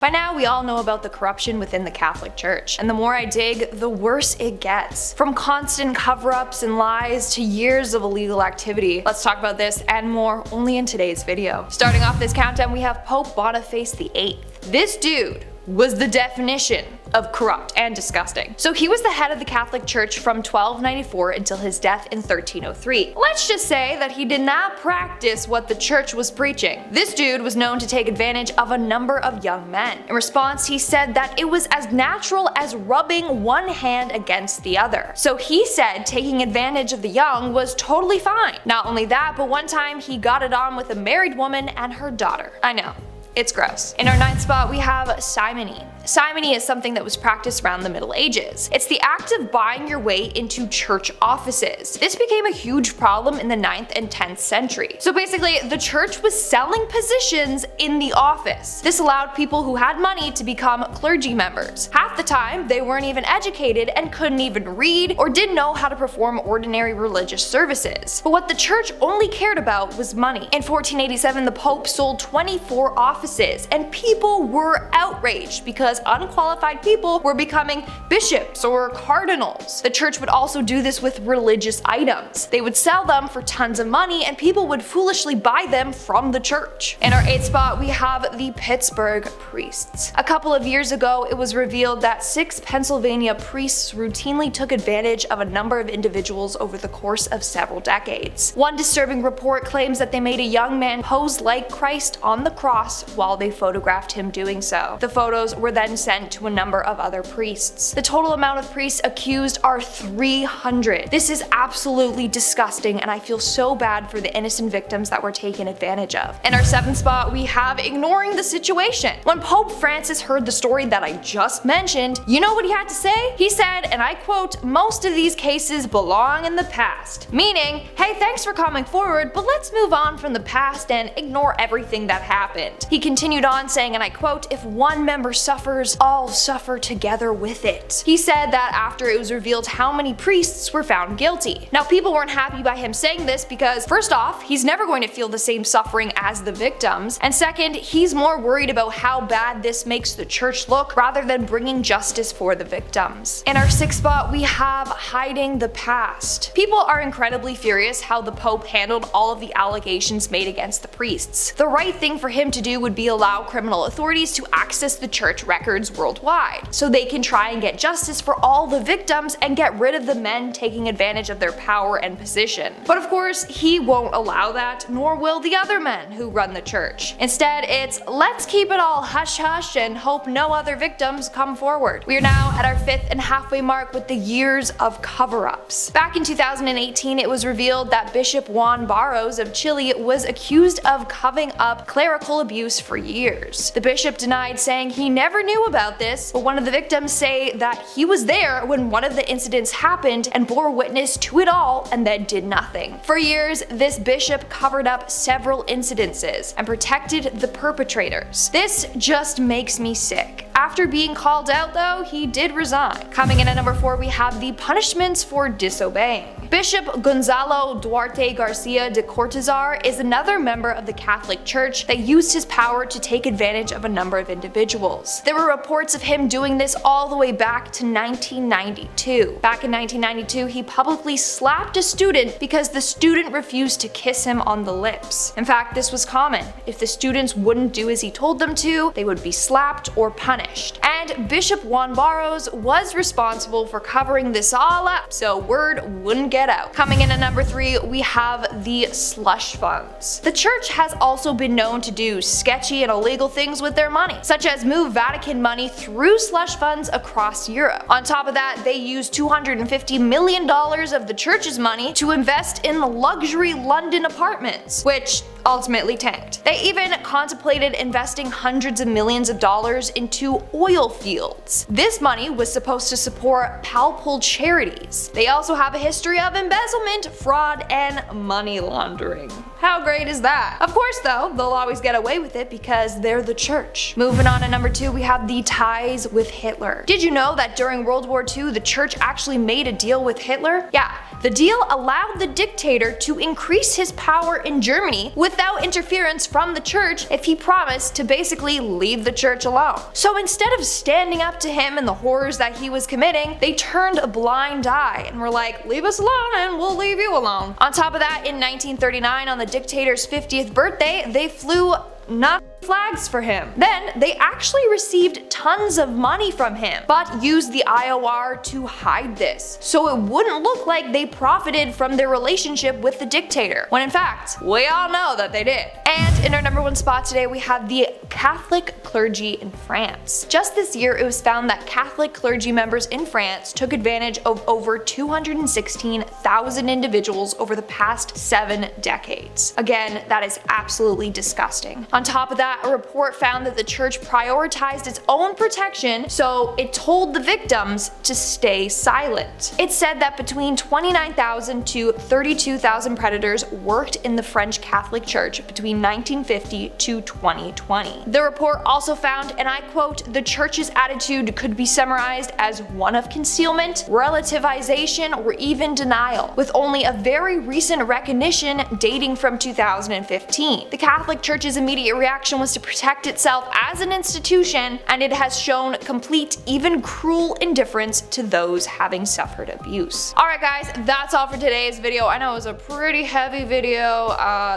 By now, we all know about the corruption within the Catholic Church, and the more I dig, the worse it gets. From constant cover-ups and lies to years of illegal activity. Let's talk about this and more only in today's video. Starting off this countdown, we have Pope Boniface VIII. This dude was the definition of corrupt and disgusting. So he was the head of the Catholic Church from 1294 until his death in 1303. Let's just say that he did not practice what the church was preaching. This dude was known to take advantage of a number of young men. In response, he said that it was as natural as rubbing one hand against the other. So he said taking advantage of the young was totally fine. Not only that, but one time he got it on with a married woman and her daughter. I know. It's gross. In our 9th spot, we have simony. Simony is something that was practiced around the Middle Ages. It's the act of buying your way into church offices. This became a huge problem in the 9th and 10th century. So basically, the church was selling positions in the office. This allowed people who had money to become clergy members. Half the time, they weren't even educated and couldn't even read or didn't know how to perform ordinary religious services. But what the church only cared about was money. In 1487, the Pope sold 24 offices, and people were outraged because unqualified people were becoming bishops or cardinals. The church would also do this with religious items. They would sell them for tons of money and people would foolishly buy them from the church. In our 8th spot, we have the Pittsburgh priests. A couple of years ago, it was revealed that 6 Pennsylvania priests routinely took advantage of a number of individuals over the course of several decades. One disturbing report claims that they made a young man pose like Christ on the cross while they photographed him doing so. The photos were then sent to a number of other priests. The total amount of priests accused are 300. This is absolutely disgusting, and I feel so bad for the innocent victims that were taken advantage of. In our 7th spot, we have ignoring the situation. When Pope Francis heard the story that I just mentioned, you know what he had to say? He said, and I quote, "Most of these cases belong in the past." Meaning, hey, thanks for coming forward, but let's move on from the past and ignore everything that happened. He continued on saying, and I quote, "If one member suffers, all suffer together with it." He said that after it was revealed how many priests were found guilty. Now, people weren't happy by him saying this because, first off, he's never going to feel the same suffering as the victims, and second, he's more worried about how bad this makes the church look rather than bringing justice for the victims. In our 6th spot, we have hiding the past. People are incredibly furious how the Pope handled all of the allegations made against the priests. The right thing for him to do would be allow criminal authorities to access the church records worldwide, so they can try and get justice for all the victims and get rid of the men taking advantage of their power and position. But of course, he won't allow that, nor will the other men who run the church. Instead, it's let's keep it all hush-hush and hope no other victims come forward. We are now at our 5th and halfway mark with the years of cover-ups. Back in 2018, it was revealed that Bishop Juan Barros of Chile was accused of covering up clerical abuse for years. The bishop denied, saying he never knew about this, but one of the victims say that he was there when one of the incidents happened and bore witness to it all and then did nothing. For years, this bishop covered up several incidences and protected the perpetrators. This just makes me sick. After being called out though, he did resign. Coming in at number 4, we have the punishments for disobeying. Bishop Gonzalo Duarte Garcia de Cortazar is another member of the Catholic Church that used his power to take advantage of a number of individuals. There were reports of him doing this all the way back to 1992. Back in 1992, he publicly slapped a student because the student refused to kiss him on the lips. In fact, this was common. If the students wouldn't do as he told them to, they would be slapped or punished. And Bishop Juan Barros was responsible for covering this all up, so word wouldn't get out. Coming in at number 3, we have the slush funds. The church has also been known to do sketchy and illegal things with their money, such as move Vatican money through slush funds across Europe. On top of that, they used $250 million of the church's money to invest in luxury London apartments, which ultimately tanked. They even contemplated investing hundreds of millions of dollars into oil fields. This money was supposed to support palpable charities. They also have a history of embezzlement, fraud, and money laundering. How great is that? Of course though, they'll always get away with it because they're the church. Moving on to number 2, we have the ties with Hitler. Did you know that during World War II, the church actually made a deal with Hitler? Yeah. The deal allowed the dictator to increase his power in Germany without interference from the church if he promised to basically leave the church alone. So instead of standing up to him and the horrors that he was committing, they turned a blind eye and were like, leave us alone and we'll leave you alone. On top of that, in 1939, on the dictator's 50th birthday, they flew Nazi flags for him. Then they actually received tons of money from him, but used the IOR to hide this, so it wouldn't look like they profited from their relationship with the dictator, when in fact, we all know that they did. And in our number 1 spot today, we have the Catholic clergy in France. Just this year, it was found that Catholic clergy members in France took advantage of over 216,000 individuals over the past 7 decades. Again, that is absolutely disgusting. On top of that, a report found that the church prioritized its own protection, so it told the victims to stay silent. It said that between 29,000 to 32,000 predators worked in the French Catholic Church between 1950 to 2020. The report also found, and I quote, the church's attitude could be summarized as one of concealment, relativization, or even denial, with only a very recent recognition dating from 2015. The Catholic Church's immediate reaction was to protect itself as an institution, and it has shown complete, even cruel indifference to those having suffered abuse. Alright guys, that's all for today's video. I know it was a pretty heavy video.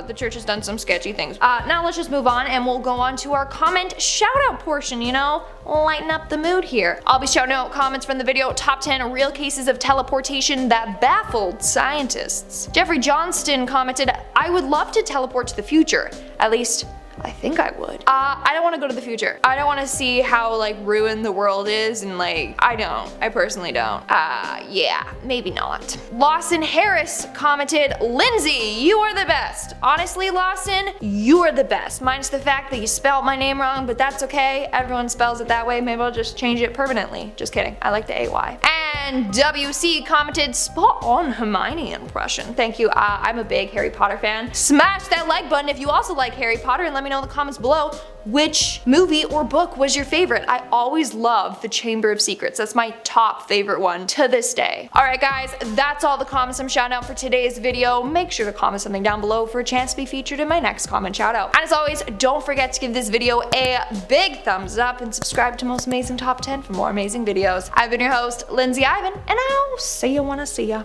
The church has done some sketchy things. Now let's just move on and we'll go on to our comment shout out portion, you know? Lighten up the mood here. I'll be shouting out comments from the video top 10 real cases of teleportation that baffled scientists. Jeffrey Johnston commented, I would love to teleport to the future. At least, I think I would. I don't want to go to the future. I don't want to see how like ruined the world is, and like, I personally don't. Yeah, maybe not. Lawson Harris commented, Lindsay, you are the best. Honestly, Lawson, you are the best. Minus the fact that you spelled my name wrong, but that's okay. Everyone spells it that way. Maybe I'll just change it permanently. Just kidding. I like the AY. And WC commented, spot on Hermione impression. Thank you. I'm a big Harry Potter fan. Smash that like button if you also like Harry Potter, and let me know in the comments below which movie or book was your favorite. I always love The Chamber of Secrets. That's my top favorite one to this day. Alright guys, that's all the comments I'm shouting out for today's video. Make sure to comment something down below for a chance to be featured in my next comment shout out. And as always, don't forget to give this video a big thumbs up and subscribe to Most Amazing Top 10 for more amazing videos. I've been your host, Lindsay Ivan, and I'll see you when I see ya.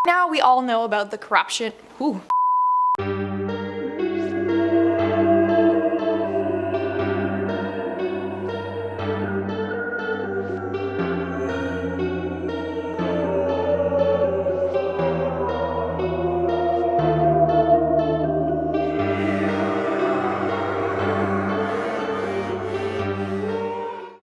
Now we all know about the corruption. Ooh.